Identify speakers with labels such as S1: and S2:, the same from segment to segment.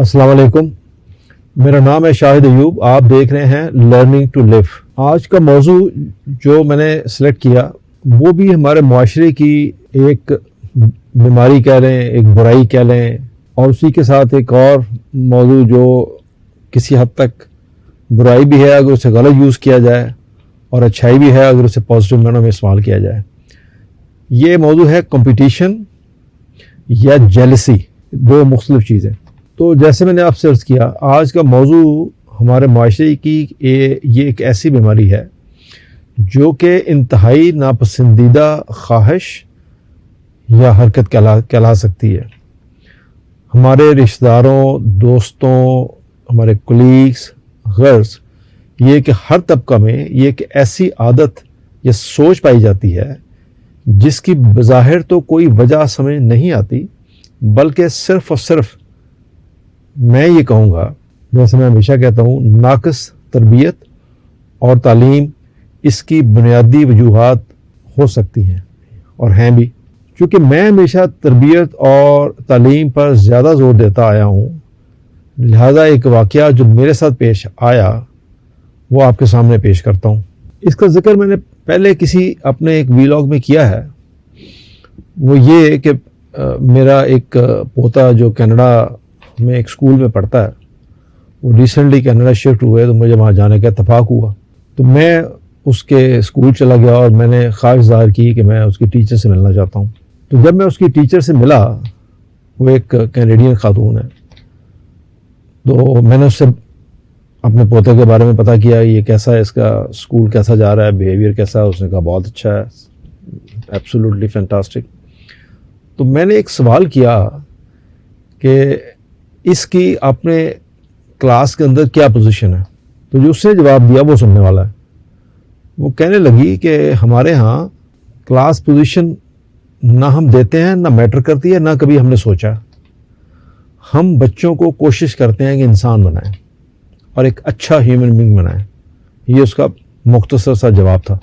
S1: السلام علیکم، میرا نام ہے شاہد ایوب. آپ دیکھ رہے ہیں لرننگ ٹو لیو. آج کا موضوع جو میں نے سلیکٹ کیا وہ بھی ہمارے معاشرے کی ایک بیماری کہہ لیں، ایک برائی کہہ لیں، اور اسی کے ساتھ ایک اور موضوع جو کسی حد تک برائی بھی ہے اگر اسے غلط یوز کیا جائے، اور اچھائی بھی ہے اگر اسے پازیٹیو معنوں میں استعمال کیا جائے. یہ موضوع ہے کمپٹیشن یا جیلسی، دو مختلف چیزیں. تو جیسے میں نے آپ سے عرض کیا، آج کا موضوع ہمارے معاشرے کی یہ ایک ایسی بیماری ہے جو کہ انتہائی ناپسندیدہ خواہش یا حرکت کہلا سکتی ہے. ہمارے رشتہ داروں، دوستوں، ہمارے کولیگز، غرض یہ کہ ہر طبقہ میں یہ ایک ایسی عادت یا سوچ پائی جاتی ہے جس کی بظاہر تو کوئی وجہ سمجھ نہیں آتی، بلکہ صرف اور صرف میں یہ کہوں گا، جیسے میں ہمیشہ کہتا ہوں، ناقص تربیت اور تعلیم اس کی بنیادی وجوہات ہو سکتی ہیں اور ہیں بھی. چونکہ میں ہمیشہ تربیت اور تعلیم پر زیادہ زور دیتا آیا ہوں، لہذا ایک واقعہ جو میرے ساتھ پیش آیا وہ آپ کے سامنے پیش کرتا ہوں. اس کا ذکر میں نے پہلے کسی اپنے ایک ویلاگ میں کیا ہے. وہ یہ کہ میرا ایک پوتا جو کینیڈا میں ایک اسکول میں پڑھتا ہے، وہ ریسنٹلی کینیڈا شفٹ ہوئے، تو مجھے وہاں جانے کا اتفاق ہوا. تو میں اس کے اسکول چلا گیا اور میں نے خواہش ظاہر کی کہ میں اس کی ٹیچر سے ملنا چاہتا ہوں. تو جب میں اس کی ٹیچر سے ملا، وہ ایک کینیڈین خاتون ہے، تو میں نے اس سے اپنے پوتے کے بارے میں پتہ کیا، یہ کیسا ہے، اس کا اسکول کیسا جا رہا ہے، بیہیویئر کیسا ہے. اس نے کہا بہت اچھا ہے، ایبسولوٹلی فینٹاسٹک. تو میں نے ایک سوال کیا کہ اس کی اپنے کلاس کے اندر کیا پوزیشن ہے. تو جو اس نے جواب دیا وہ سننے والا ہے. وہ کہنے لگی کہ ہمارے ہاں کلاس پوزیشن نہ ہم دیتے ہیں، نہ میٹر کرتی ہے، نہ کبھی ہم نے سوچا. ہم بچوں کو کوشش کرتے ہیں کہ انسان بنائیں اور ایک اچھا ہیومن بینگ بنائیں. یہ اس کا مختصر سا جواب تھا.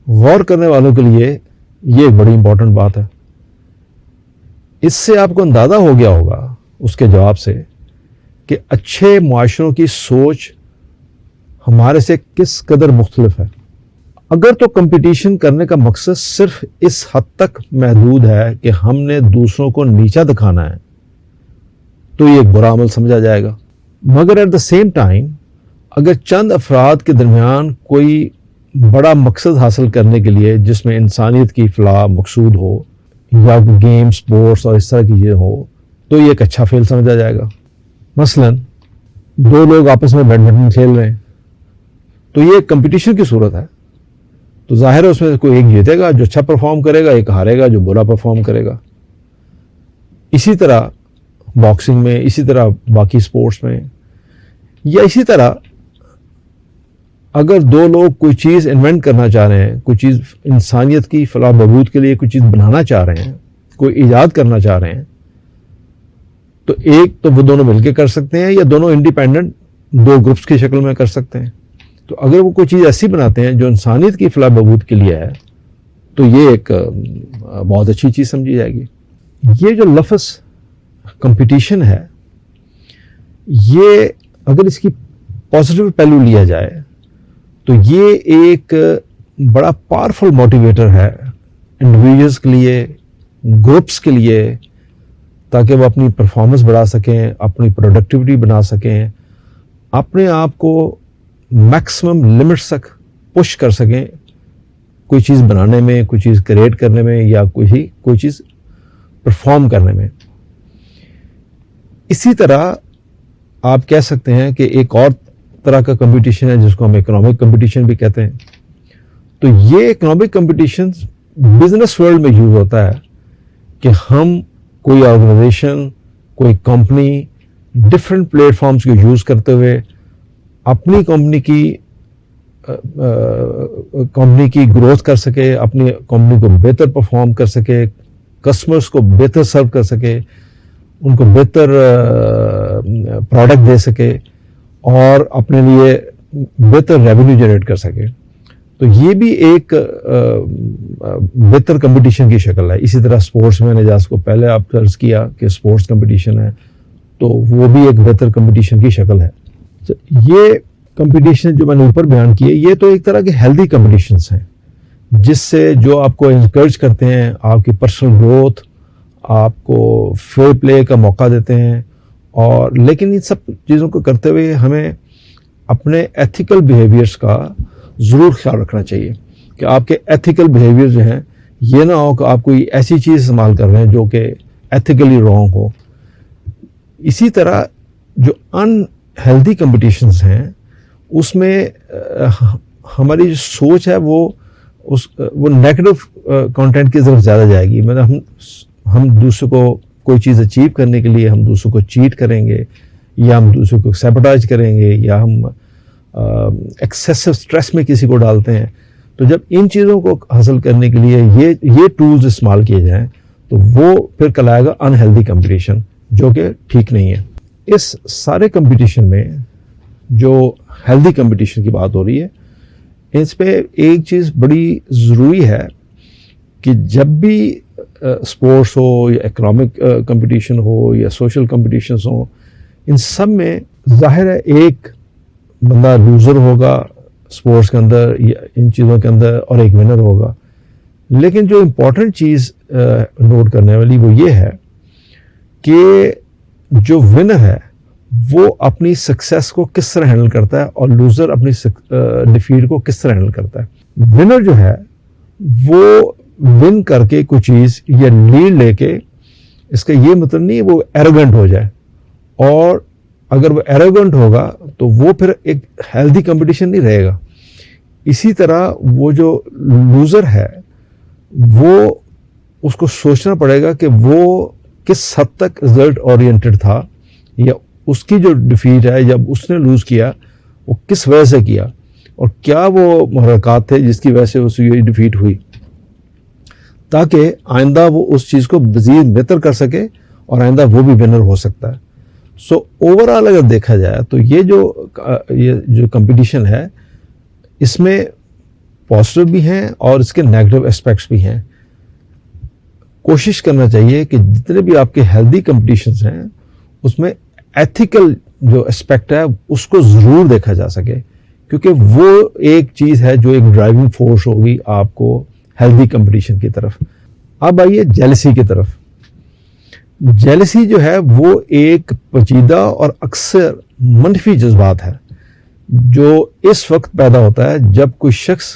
S1: غور کرنے والوں کے لیے یہ ایک بڑی امپورٹنٹ بات ہے. اس سے آپ کو اندازہ ہو گیا ہوگا اس کے جواب سے کہ اچھے معاشروں کی سوچ ہمارے سے کس قدر مختلف ہے. اگر تو کمپٹیشن کرنے کا مقصد صرف اس حد تک محدود ہے کہ ہم نے دوسروں کو نیچا دکھانا ہے، تو یہ ایک برا عمل سمجھا جائے گا. مگر ایٹ دا سیم ٹائم اگر چند افراد کے درمیان کوئی بڑا مقصد حاصل کرنے کے لیے، جس میں انسانیت کی فلاح مقصود ہو، یا گیم، سپورٹس اور اس طرح کی چیزیں ہو، تو یہ ایک اچھا فعل سمجھا جائے گا. مثلا دو لوگ آپس میں بیڈمنٹن کھیل رہے ہیں، تو یہ ایک کمپٹیشن کی صورت ہے. تو ظاہر ہے اس میں کوئی ایک جیتے گا جو اچھا پرفارم کرے گا، ایک ہارے گا جو برا پرفارم کرے گا. اسی طرح باکسنگ میں، اسی طرح باقی سپورٹس میں، یا اسی طرح اگر دو لوگ کوئی چیز انوینٹ کرنا چاہ رہے ہیں، کوئی چیز انسانیت کی فلاح بہبود کے لیے کوئی چیز بنانا چاہ رہے ہیں، کوئی ایجاد کرنا چاہ رہے ہیں، تو ایک تو وہ دونوں مل کے کر سکتے ہیں، یا دونوں انڈیپینڈنٹ دو گروپس کی شکل میں کر سکتے ہیں. تو اگر وہ کوئی چیز ایسی بناتے ہیں جو انسانیت کی فلاح بہبود کے لیے ہے، تو یہ ایک بہت اچھی چیز سمجھی جائے گی. یہ جو لفظ کمپٹیشن ہے، یہ اگر اس کی پازیٹیو پہلو لیا جائے تو یہ ایک بڑا پاورفل موٹیویٹر ہے انڈیویجولز کے لیے، گروپس کے لیے، تاکہ وہ اپنی پرفارمنس بڑھا سکیں، اپنی پروڈکٹیوٹی بنا سکیں، اپنے آپ کو میکسیمم لمٹس تک پش کر سکیں کوئی چیز بنانے میں، کوئی چیز کریٹ کرنے میں، یا کوئی چیز پرفارم کرنے میں. اسی طرح آپ کہہ سکتے ہیں کہ ایک اور طرح کا کمپٹیشن ہے جس کو ہم اکنامک کمپٹیشن بھی کہتے ہیں. تو یہ اکنامک کمپٹیشن بزنس ورلڈ میں یوز ہوتا ہے کہ ہم کوئی آرگنائزیشن، کوئی کمپنی ڈفرینٹ پلیٹ فارمز کو یوز کرتے ہوئے اپنی کمپنی کی گروتھ کر سکے، اپنی کمپنی کو بہتر پرفارم کر سکے، کسٹمرز کو بہتر سرو کر سکے، ان کو بہتر پروڈکٹ دے سکے، اور اپنے لیے بہتر ریونیو جنریٹ کر سکے. تو یہ بھی ایک بہتر کمپٹیشن کی شکل ہے. اسی طرح سپورٹس میں نے جیسے کو پہلے آپ عرض کیا کہ سپورٹس کمپٹیشن ہے، تو وہ بھی ایک بہتر کمپٹیشن کی شکل ہے. یہ کمپٹیشن جو میں نے اوپر بیان کیے یہ تو ایک طرح کے ہیلدی کمپٹیشنس ہیں جس سے جو آپ کو انکریج کرتے ہیں, آپ کی پرسنل گروتھ, آپ کو فیئر پلے کا موقع دیتے ہیں. اور لیکن ان سب چیزوں کو کرتے ہوئے ہمیں اپنے ایتھیکل بیہیویئرس کا ضرور خیال رکھنا چاہیے کہ آپ کے ایتھیکل بیہیویئر جو ہیں یہ نہ ہو کہ آپ کوئی ایسی چیز استعمال کر رہے ہیں جو کہ ایتھیکلی رانگ ہو. اسی طرح جو ان ہیلدی کمپٹیشنز ہیں اس میں ہماری جو سوچ ہے وہ نیگیٹو کانٹینٹ کی طرف زیادہ جائے گی. مطلب ہم دوسرے کو کوئی چیز اچیو کرنے کے لیے ہم دوسروں کو چیٹ کریں گے, یا ہم دوسروں کو سیبوٹاج کریں گے, یا ہم ایکسیسو اسٹریس میں کسی کو ڈالتے ہیں. تو جب ان چیزوں کو حاصل کرنے کے لیے یہ ٹولز استعمال کیے جائیں تو وہ پھر کہلائے گا ان ہیلدی کمپٹیشن, جو کہ ٹھیک نہیں ہے. اس سارے کمپٹیشن میں جو ہیلدی کمپٹیشن کی بات ہو رہی ہے اس پہ ایک چیز بڑی ضروری ہے کہ جب بھی اسپورٹس ہو یا اکنامک کمپٹیشن ہو یا سوشل کمپٹیشنس ہوں, ان سب میں ظاہر ہے ایک بندہ لوزر ہوگا اسپورٹس کے اندر یا ان چیزوں کے اندر, اور ایک ونر ہوگا. لیکن جو امپورٹنٹ چیز نوٹ کرنے والی وہ یہ ہے کہ جو ونر ہے وہ اپنی سکسیس کو کس طرح ہینڈل کرتا ہے اور لوزر اپنی ڈیفیٹ کو کس طرح ہینڈل کرتا ہے. ونر جو ہے وہ ون کر کے کوئی چیز یا لیڈ لے کے, اس کا یہ مطلب نہیں وہ ایروگنٹ ہو جائے, اور اگر وہ ایروگنٹ ہوگا تو وہ پھر ایک ہیلدی کمپٹیشن نہیں رہے گا. اسی طرح وہ جو لوزر ہے وہ اس کو سوچنا پڑے گا کہ وہ کس حد تک رزلٹ اورینٹڈ تھا, یا اس کی جو ڈیفیٹ ہے جب اس نے لوز کیا وہ کس وجہ سے کیا, اور کیا وہ محرکات تھے جس کی وجہ سے اس کی ڈیفیٹ ہوئی, تاکہ آئندہ وہ اس چیز کو مزید بہتر کر سکے اور آئندہ وہ بھی ونر ہو سکتا ہے. سو اوور آل اگر دیکھا جائے تو یہ جو کمپٹیشن ہے اس میں پازیٹیو بھی ہیں اور اس کے نیگیٹو اسپیکٹس بھی ہیں. کوشش کرنا چاہیے کہ جتنے بھی آپ کے ہیلدی کمپٹیشنز ہیں اس میں ایتھیکل جو اسپیکٹ ہے اس کو ضرور دیکھا جا سکے, کیونکہ وہ ایک چیز ہے جو ایک ڈرائیونگ فورس ہوگی آپ کو ہیلدی کمپٹیشن کی طرف. اب آئیے جیلسی کی طرف. جیلسی جو ہے وہ ایک پیچیدہ اور اکثر منفی جذبات ہے جو اس وقت پیدا ہوتا ہے جب کوئی شخص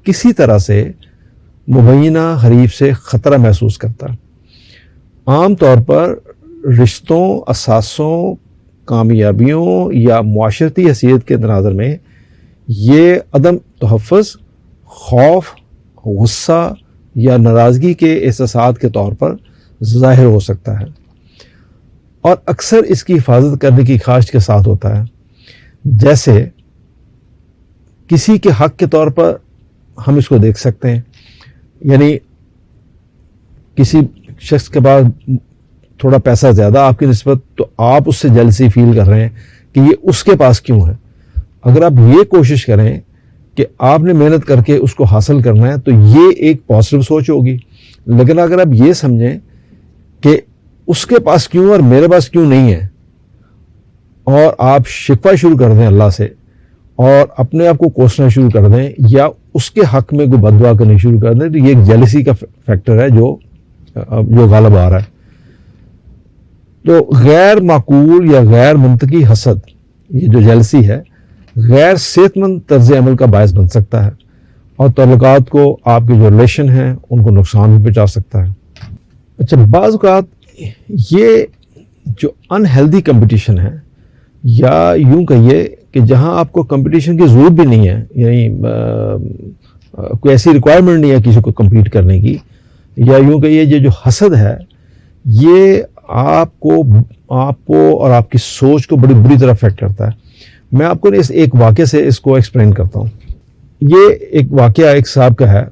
S1: کسی طرح سے مبینہ حریف سے خطرہ محسوس کرتا ہے. عام طور پر رشتوں, اثاثوں, کامیابیوں یا معاشرتی حیثیت کے تناظر میں یہ عدم تحفظ, خوف, غصہ یا ناراضگی کے احساسات کے طور پر ظاہر ہو سکتا ہے, اور اکثر اس کی حفاظت کرنے کی خواہش کے ساتھ ہوتا ہے. جیسے کسی کے حق کے طور پر ہم اس کو دیکھ سکتے ہیں, یعنی کسی شخص کے پاس تھوڑا پیسہ زیادہ آپ کی نسبت, تو آپ اس سے جیلسی فیل کر رہے ہیں کہ یہ اس کے پاس کیوں ہے. اگر آپ یہ کوشش کریں کہ آپ نے محنت کر کے اس کو حاصل کرنا ہے تو یہ ایک پازیٹیو سوچ ہوگی. لیکن اگر آپ یہ سمجھیں کہ اس کے پاس کیوں اور میرے پاس کیوں نہیں ہے, اور آپ شکوہ شروع کر دیں اللہ سے اور اپنے آپ کو کوسنا شروع کر دیں یا اس کے حق میں کوئی بد دعا کرنی شروع کر دیں, تو یہ ایک جیلسی کا فیکٹر ہے جو غالب آ رہا ہے. تو غیر معقول یا غیر منطقی حسد, یہ جو جیلسی ہے, غیر صحت مند طرز عمل کا باعث بن سکتا ہے اور تعلقات کو, آپ کے جو ریلیشن ہیں ان کو نقصان بھی پہنچا سکتا ہے. اچھا, بعض اوقات یہ جو ان ہیلدی کمپٹیشن ہے, یا یوں کہیے کہ جہاں آپ کو کمپٹیشن کی ضرورت بھی نہیں ہے, یعنی کوئی ایسی ریکوائرمنٹ نہیں ہے کسی کو کمپیٹ کرنے کی, یا یوں کہیے یہ جو حسد ہے یہ آپ کو اور آپ کی سوچ کو بڑی بری طرح افیکٹ کرتا ہے. میں آپ کو ایک واقعے سے اس کو ایکسپلین کرتا ہوں. یہ ایک واقعہ ایک صاحب کا ہے.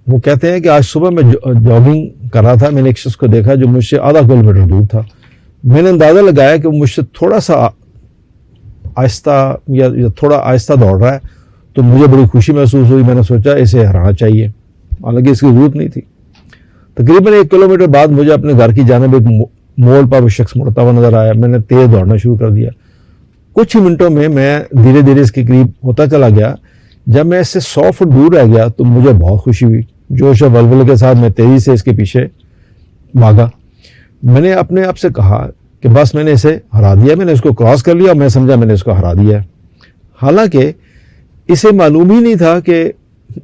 S1: وہ کہتے ہیں کہ آج صبح میں جاگنگ کر رہا تھا, میں نے ایک شخص کو دیکھا جو مجھ سے آدھا کلومیٹر دور تھا. میں نے اندازہ لگایا کہ مجھ سے تھوڑا سا آہستہ یا تھوڑا آہستہ دوڑ رہا ہے, تو مجھے بڑی خوشی محسوس ہوئی. میں نے سوچا اسے ہرانا چاہیے, حالانکہ اس کی ضرورت نہیں تھی. تقریباً 1 کلومیٹر بعد مجھے اپنے گھر کی جانب ایک موڑ پر وہ شخص مڑتا ہوا نظر آیا. میں نے تیز دوڑنا شروع کر دیا. کچھ ہی منٹوں میں دھیرے دھیرے اس کے قریب ہوتا چلا گیا. جب میں اس سے 100 فٹ دور رہ گیا تو مجھے بہت خوشی ہوئی. جوش و ولولے کے ساتھ میں تیزی سے اس کے پیچھے بھاگا. میں نے اپنے آپ سے کہا کہ بس میں نے اسے ہرا دیا, میں نے اس کو کراس کر لیا اور میں سمجھا میں نے اس کو ہرا دیا ہے. حالانکہ اسے معلوم ہی نہیں تھا کہ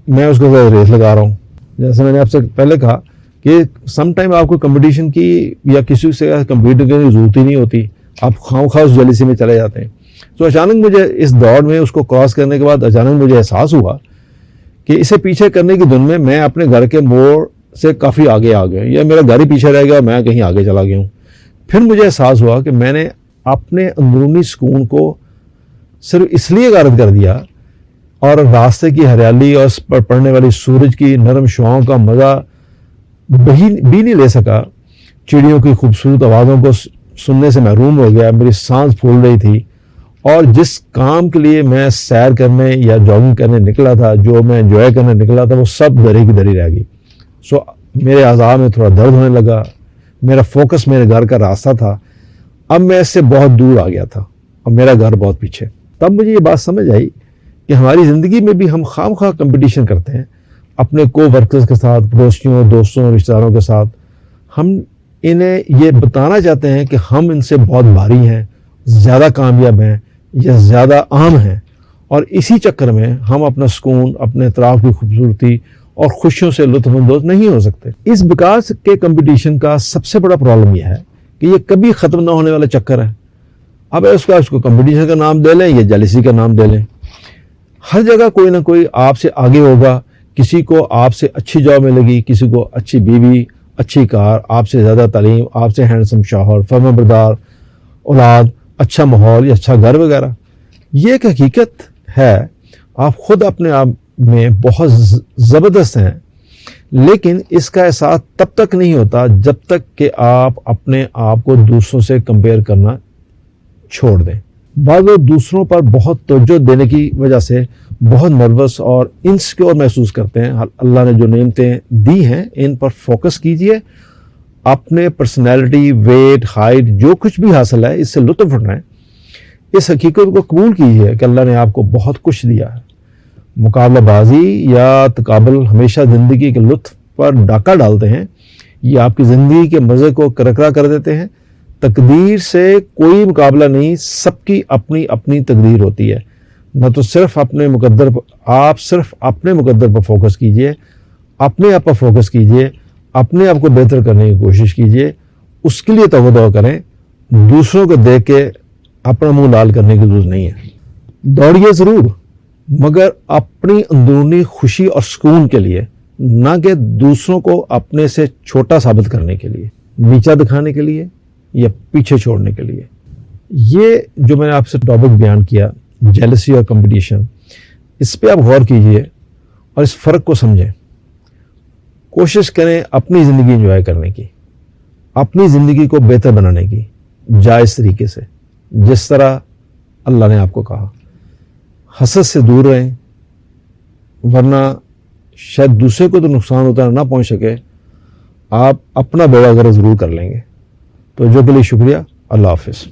S1: میں اس کو ریس لگا رہا ہوں. جیسے میں نے آپ سے پہلے کہا کہ سم ٹائم آپ کو کمپٹیشن کی یا کسی سے کمپیٹ کرنے کی ضرورت ہی نہیں ہوتی, آپ خواہ اس جلیسی میں چلے جاتے ہیں. تو اچانک مجھے اس دوڑ میں اس کو کراس کرنے کے بعد اچانک مجھے احساس ہوا کہ اسے پیچھے کرنے کی دھن میں اپنے گھر کے موڑ سے کافی آگے آ گیا, یا میرا گھر ہی پیچھے رہ گیا, میں کہیں آگے چلا گیا ہوں. پھر مجھے احساس ہوا کہ میں نے اپنے اندرونی سکون کو صرف اس لیے غارت کر دیا اور راستے کی ہریالی اور اس پر پڑنے والی سورج کی نرم شعاؤں کا مزہ بھی نہیں لے سکا. چڑیوں کی خوبصورت آوازوں کو سننے سے محروم ہو گیا. میری سانس پھول رہی تھی اور جس کام کے لیے میں سیر کرنے یا جاگنگ کرنے نکلا تھا, جو میں انجوائے کرنے نکلا تھا, وہ سب دری کی دری رہ گئی. میرے اعضاء میں تھوڑا درد ہونے لگا. میرا فوکس میرے گھر کا راستہ تھا. اب میں اس سے بہت دور آ گیا تھا اور میرا گھر بہت پیچھے. تب مجھے یہ بات سمجھ آئی کہ ہماری زندگی میں بھی ہم خام خواہ کمپٹیشن کرتے ہیں اپنے کو ورکرز کے ساتھ, پڑوسیوں, دوستوں, رشتہ داروں کے ساتھ. ہم انہیں یہ بتانا چاہتے ہیں کہ ہم ان سے بہت بھاری ہیں, زیادہ کامیاب ہیں یا زیادہ عام ہیں, اور اسی چکر میں ہم اپنا سکون, اپنے اطراف کی خوبصورتی اور خوشیوں سے لطف اندوز نہیں ہو سکتے. اس بیکاز کے کمپٹیشن کا سب سے بڑا پرابلم یہ ہے کہ یہ کبھی ختم نہ ہونے والا چکر ہے. اب اس کو کمپٹیشن کا نام دے لیں یا جیلسی کا نام دے لیں, ہر جگہ کوئی نہ کوئی آپ سے آگے ہوگا. کسی کو آپ سے اچھی جاب ملے گی, کسی کو اچھی بیوی, اچھی کار, آپ سے زیادہ تعلیم, آپ سے ہینڈسم شوہر, فرما بردار اولاد, اچھا ماحول یا اچھا گھر وغیرہ. یہ ایک حقیقت ہے. آپ خود اپنے آپ میں بہت زبردست ہیں, لیکن اس کا احساس تب تک نہیں ہوتا جب تک کہ آپ اپنے آپ کو دوسروں سے کمپیئر کرنا چھوڑ دیں. بعض لوگ دوسروں پر بہت توجہ دینے کی وجہ سے بہت نروس اور انسیکیور محسوس کرتے ہیں. اللہ نے جو نعمتیں دی ہیں ان پر فوکس کیجئے. اپنے پرسنالٹی, ویٹ, ہائٹ, جو کچھ بھی حاصل ہے اس سے لطف اٹھائیں. اس حقیقت کو قبول کیجئے کہ اللہ نے آپ کو بہت کچھ دیا ہے. مقابلہ بازی یا تقابل ہمیشہ زندگی کے لطف پر ڈاکہ ڈالتے ہیں. یہ آپ کی زندگی کے مزے کو کرکرا کر دیتے ہیں. تقدیر سے کوئی مقابلہ نہیں, سب کی اپنی اپنی تقدیر ہوتی ہے. نہ تو صرف آپ صرف اپنے مقدر پر فوکس کیجئے, اپنے آپ پر فوکس کیجئے, اپنے آپ کو بہتر کرنے کی کوشش کیجئے. اس کے لیے توجہ کریں. دوسروں کو دیکھ کے اپنا منہ لال کرنے کی ضرورت نہیں ہے. دوڑیے ضرور, مگر اپنی اندرونی خوشی اور سکون کے لیے, نہ کہ دوسروں کو اپنے سے چھوٹا ثابت کرنے کے لیے, نیچا دکھانے کے لیے یا پیچھے چھوڑنے کے لیے. یہ جو میں نے آپ سے ٹاپک بیان کیا, جیلسی اور کمپٹیشن, اس پہ آپ غور کیجئے اور اس فرق کو سمجھیں. کوشش کریں اپنی زندگی انجوائے کرنے کی, اپنی زندگی کو بہتر بنانے کی, جائز طریقے سے, جس طرح اللہ نے آپ کو کہا. حسد سے دور رہیں, ورنہ شاید دوسرے کو تو نقصان ہوتا نہ پہنچ سکے, آپ اپنا بیڑا غرق ضرور کر لیں گے. تو جو کے لیے شکریہ. اللہ حافظ.